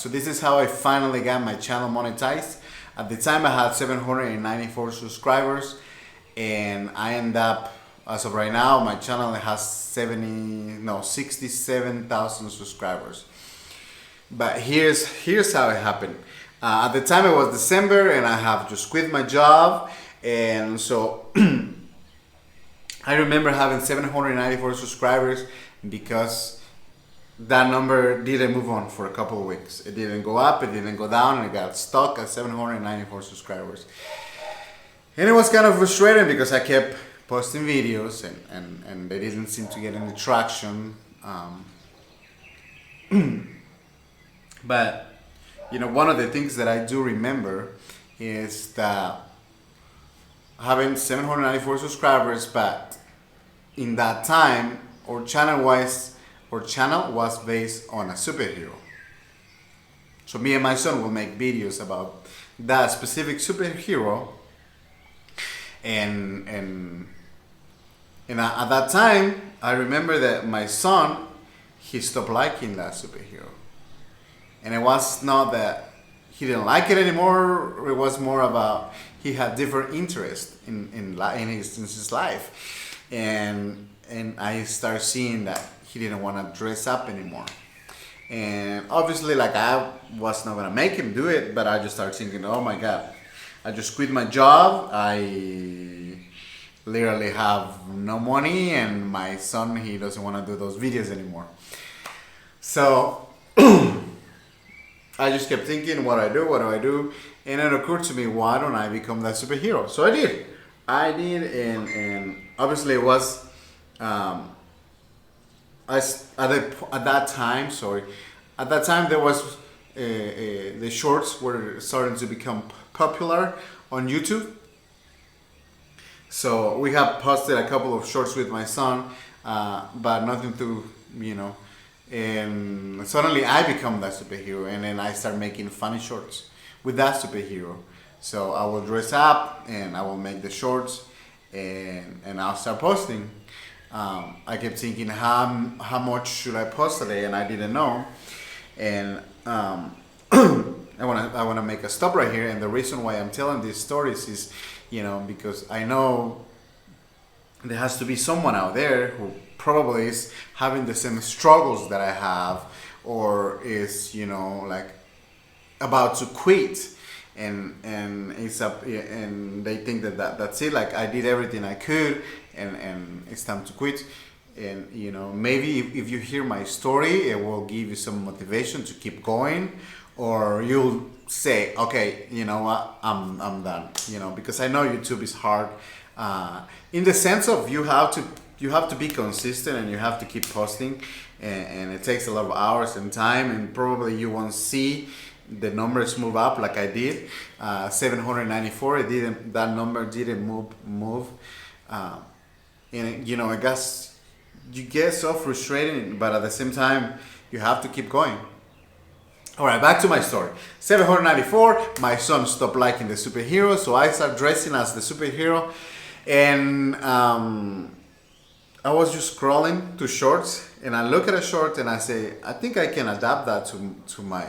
So this is how I finally got my channel monetized. At the time I had 794 subscribers, and I end up, as of right now, my channel has 67,000 subscribers. But here's how it happened. At the time it was December, and I have just quit my job, and so I remember having 794 subscribers because that number didn't move on for a couple of weeks. It didn't go up, it didn't go down, and it got stuck at 794 subscribers. And it was kind of frustrating because I kept posting videos and they didn't seem to get any traction. But you know, one of the things that I do remember is that having 794 subscribers, but in that time our channel was based on a superhero. So me and my son will make videos about that specific superhero, and at that time I remember that my son, he stopped liking that superhero. And it was not that he didn't like it anymore, it was more about he had different interests in his life. And I started seeing that he didn't want to dress up anymore. And obviously, like, I was not going to make him do it, but I just started thinking, oh my God, I just quit my job. I literally have no money, and my son, he doesn't want to do those videos anymore. So I just kept thinking, what do I do? And it occurred to me, why don't I become that superhero? So I did, and obviously it was, at that time there was, the shorts were starting to become popular on YouTube. So we have posted a couple of shorts with my son, but nothing to, and suddenly I become that superhero, and then I start making funny shorts with that superhero. So I will dress up and I will make the shorts, and I'll start posting. I kept thinking, how much should I post today, and I didn't know. And I want to make a stop right here. And the reason why I'm telling these stories is, because I know there has to be someone out there who probably is having the same struggles that I have, or is, like, about to quit, and it's up, and they think that's it, like I did everything I could, and it's time to quit. And maybe if you hear my story, it will give you some motivation to keep going, or you'll say, okay, you know what, I'm done, because I know YouTube is hard, in the sense of you have to be consistent, and you have to keep posting, and it takes a lot of hours and time, and probably you won't see the numbers move up like I did. 794, that number didn't move, and I guess you get so frustrated, but at the same time you have to keep going. All right, back to my story. 794, my son stopped liking the superhero, so I started dressing as the superhero, and I was just scrolling to shorts, and I look at a short and I say, I think I can adapt that to my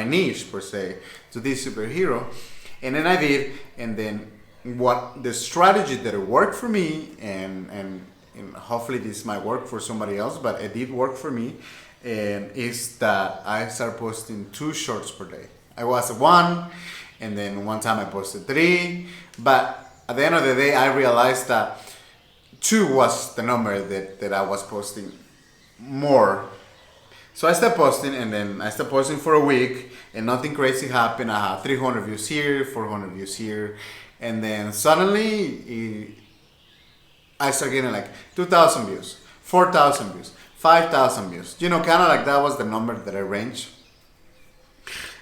niche, per se, to this superhero. And then I did, and then what the strategy that it worked for me, and hopefully this might work for somebody else, but it did work for me, is that I started posting 2 shorts per day. I was at 1, and then one time I posted 3, but at the end of the day I realized that 2 was the number that I was posting more. So I started posting, and then I started posting for a week, and nothing crazy happened. I had 300 views here, 400 views here, and then suddenly I started getting like 2,000 views, 4,000 views, 5,000 views. Kind of like that was the number that I ranged.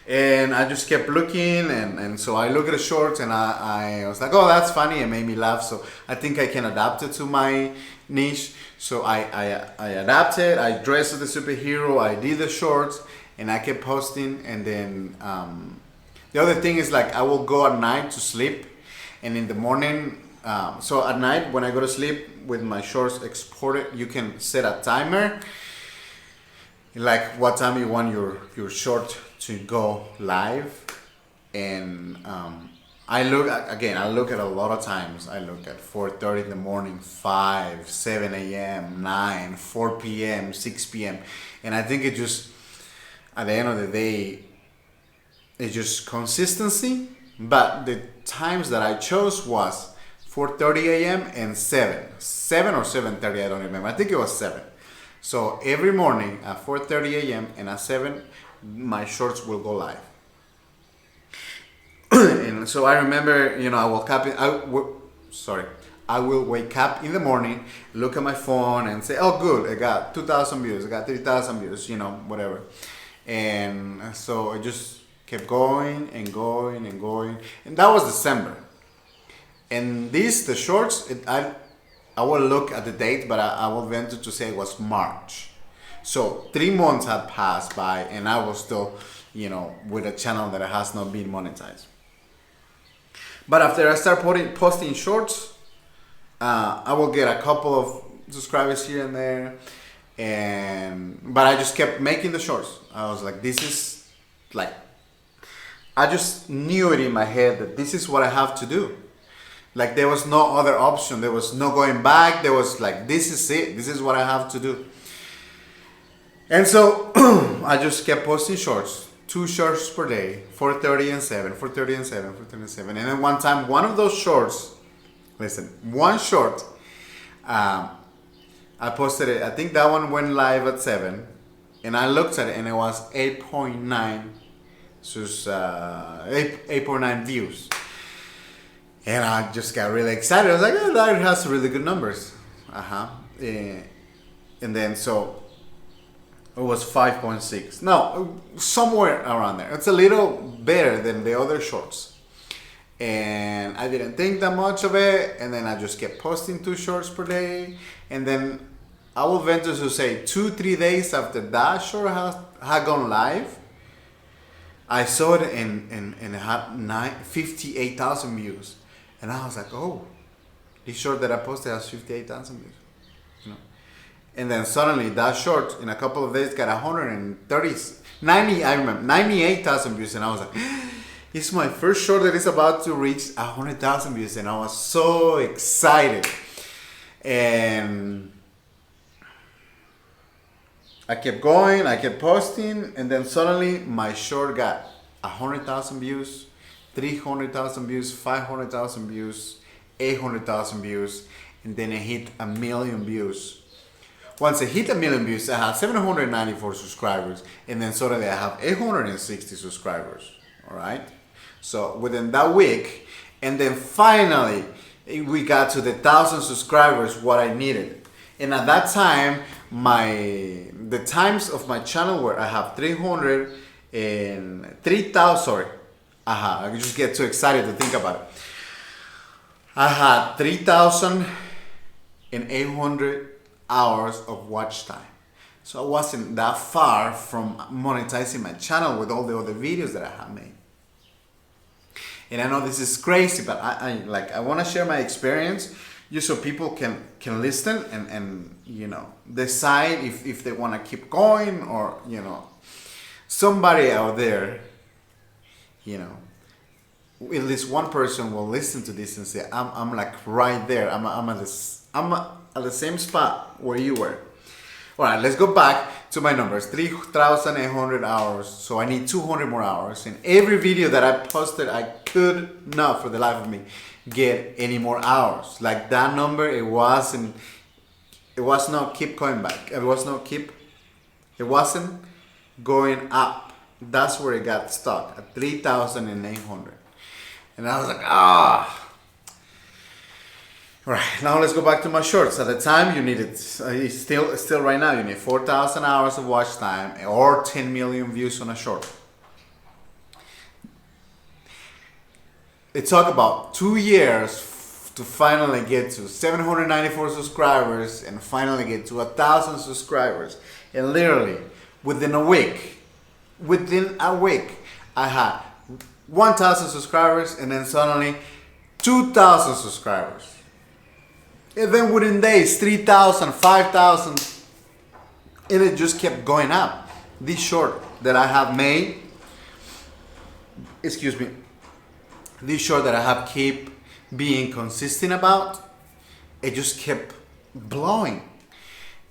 And I just kept looking, and so I looked at the shorts, and I was like, oh, that's funny. It made me laugh, so I think I can adapt it to my niche. So I adapted, I dressed as a superhero, I did the shorts, and I kept posting. And then the other thing is, like, I will go at night to sleep, and in the morning, so at night when I go to sleep with my shorts exported, you can set a timer. like what time you want your short to go live. And I look at a lot of times. I look at 4:30 in the morning, 5, 7 a.m., 9, 4 p.m., 6 p.m. And I think it just, at the end of the day, it's just consistency. But the times that I chose was 4:30 a.m. and 7 or 7:30, I don't remember. I think it was 7. So every morning at 4:30 a.m. and at 7, my shorts will go live. And so I remember, I woke up. I will wake up in the morning, look at my phone, and say, "Oh, good! I got 2,000 views. I got 3,000 views. Whatever." And so I just kept going and going and going, and that was December. And the shorts, I will look at the date, but I will venture to say it was March. So 3 months had passed by, and I was still, with a channel that has not been monetized. But after I start posting shorts, I will get a couple of subscribers here and there, but I just kept making the shorts. I was like, this is like, I just knew it in my head that this is what I have to do. Like, there was no other option. There was no going back. There was like, this is it. This is what I have to do. And so I just kept posting shorts, 2 shorts per day, 4:30 and 7, 4:30 and 7, 4:30 and 7. And then one time, one of those shorts, one short, I posted it. I think that one went live at 7, and I looked at it, and it was 8.9 views. And I just got really excited. I was like, oh, that has really good numbers. And then so it was 5.6. No, somewhere around there. It's a little better than the other shorts. And I didn't think that much of it. And then I just kept posting 2 shorts per day. And then I will venture to say 2-3 days after that short had gone live, I saw it and it had 58,000 views. And I was like, oh, this short that I posted has 58,000 views. And then suddenly that short in a couple of days got 98,000 views. And I was like, it's my first short that is about to reach 100,000 views. And I was so excited. And I kept going, I kept posting, and then suddenly my short got 100,000 views, 300,000 views, 500,000 views, 800,000 views, and then it hit 1 million views. Once it hit 1 million views, I had 794 subscribers, and then suddenly I have 860 subscribers. All right. So within that week, and then finally we got to the 1,000 subscribers, what I needed. And at that time, the times of my channel where I have 300 and 3,000. Sorry, I just get too excited to think about it. I had 3,800 hours of watch time. So I wasn't that far from monetizing my channel with all the other videos that I have made. And I know this is crazy, but I want to share my experience just so people can listen and decide if they want to keep going, or somebody out there, at least one person will listen to this and say, I'm like right there. I'm at the same spot where you were. All right, let's go back to my numbers. 3,800 hours. So I need 200 more hours. And every video that I posted, I could not, for the life of me, get any more hours. Like that number, it was not keep going back. It wasn't going up. That's where it got stuck at 3,800. And I was like, All right, now let's go back to my shorts. At the time, you needed, still right now, you need 4,000 hours of watch time or 10 million views on a short. It took about 2 years to finally get to 794 subscribers and finally get to 1,000 subscribers. And literally, within a week, I had 1,000 subscribers and then suddenly 2,000 subscribers. And then within days, 3,000, 5,000, and it just kept going up. this short that I have made, excuse me, this short that I have keep being consistent about, it just kept blowing,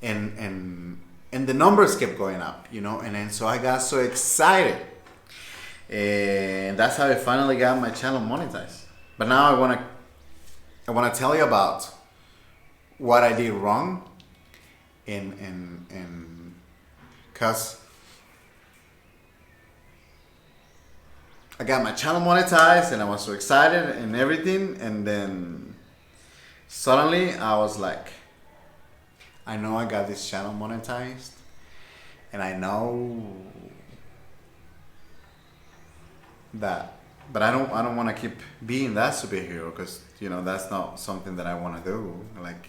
and the numbers kept going up, you know, and then so I got so excited, and that's how I finally got my channel monetized. But now I wanna tell you about what I did wrong, and cause I got my channel monetized and I was so excited and everything, and then suddenly I was like, I know I got this channel monetized, and I know that, but I don't want to keep being that superhero, because you know that's not something that I want to do. Like,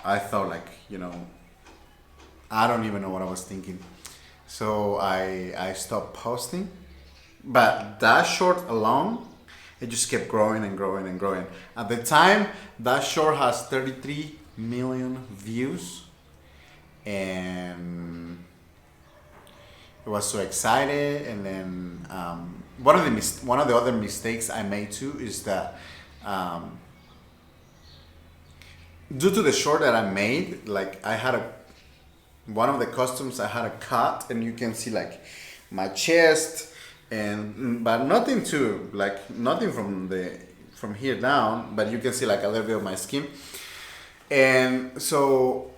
I thought, like, you know, I don't even know what I was thinking. So I stopped posting, but that short alone, it just kept growing and growing and growing. At the time, that short has 33 million views, and I was so excited. And then one of the other mistakes I made too is that due to the short that I made, like I had one of the costumes I had a cut, and you can see like my chest, but nothing from here down, but you can see like a little bit of my skin. And so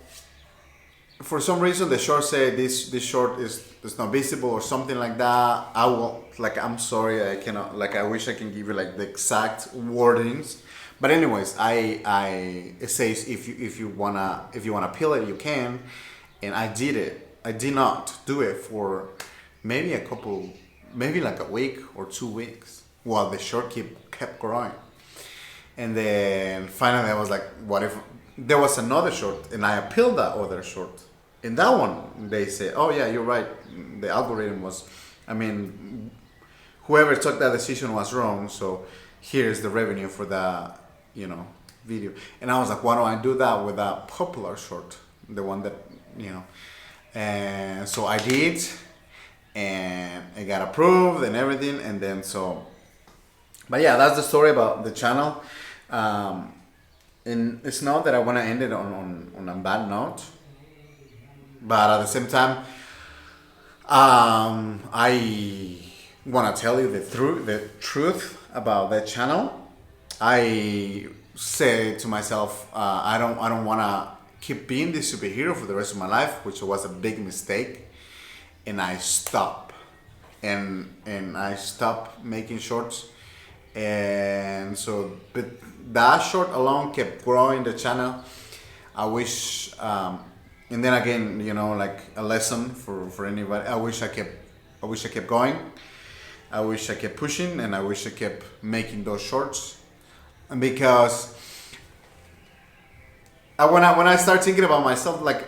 for some reason the short said this short is not visible or something like that. I'm sorry, I cannot, like, I wish I can give you like the exact wordings. But anyways, it says if you wanna peel it, you can. And I did it. I did not do it for maybe like a week or 2 weeks while the short kept growing. And then finally I was like, what if there was another short and I appealed that other short? In that one, they say, oh yeah, you're right. The algorithm was, whoever took that decision was wrong. So here's the revenue for that, you know, video. And I was like, why don't I do that with that popular short? The one that, you know. And so I did, and it got approved and everything. And then but yeah, that's the story about the channel. And it's not that I want to end it on a bad note, but at the same time, I want to tell you the truth about that channel. I say to myself, I don't want to keep being this superhero for the rest of my life, which was a big mistake, and I stopped, and I stopped making shorts. And so, but that short alone kept growing the channel. I wish, and then again, you know, like a lesson for anybody. I wish I kept going. I wish I kept pushing, and I wish I kept making those shorts, because when I start thinking about myself, like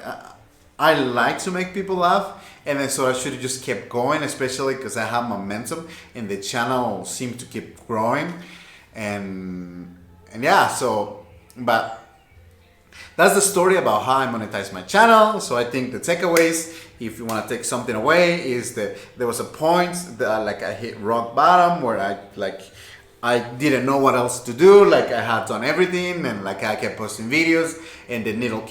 I like to make people laugh. And then so I should have just kept going, especially because I have momentum and the channel seemed to keep growing. And yeah, so, but that's the story about how I monetize my channel. So I think the takeaways, if you want to take something away, is that there was a point that like I hit rock bottom where I didn't know what else to do. Like I had done everything, and like I kept posting videos, and the needle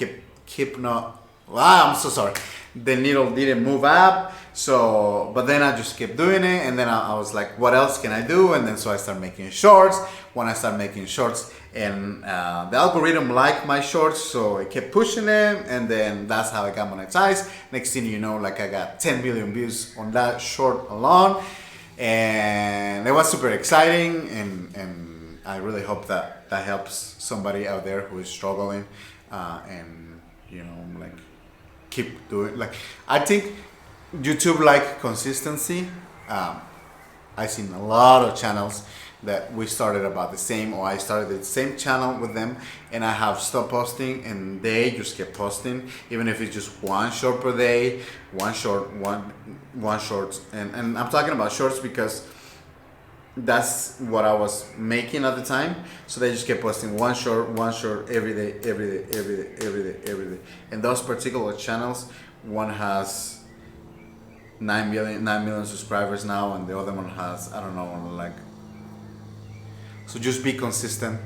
keep not. Wow, I'm so sorry. The needle didn't move up. So, but then I just kept doing it, and then I was like, what else can I do? And then so I started making shorts. When I started making shorts, and the algorithm liked my shorts, so it kept pushing them, and then that's how I got monetized. Next thing you know, like I got 10 million views on that short alone, and it was super exciting. And I really hope that helps somebody out there who is struggling, and you know, like, keep doing, like, I think YouTube like consistency. I've seen a lot of channels that we started about the same, or I started the same channel with them, and I have stopped posting, and they just kept posting, even if it's just one short per day, one short, and I'm talking about shorts because that's what I was making at the time. So they just kept posting one short every day. And those particular channels one has 9 million subscribers now, and the other one has, I don't know, like. So just be consistent.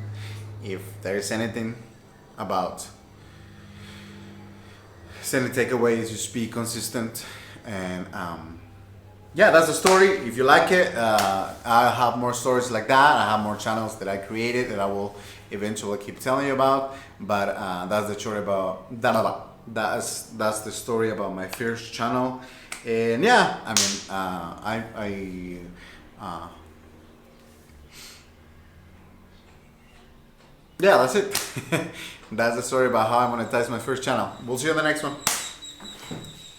If there is anything about any takeaways, just be consistent. And yeah, that's the story. If you like it, I have more stories like that. I have more channels that I created that I will eventually keep telling you about. But that's the story about that's the story about my first channel. And yeah, I mean, yeah, that's it. That's the story about how I monetized my first channel. We'll see you on the next one.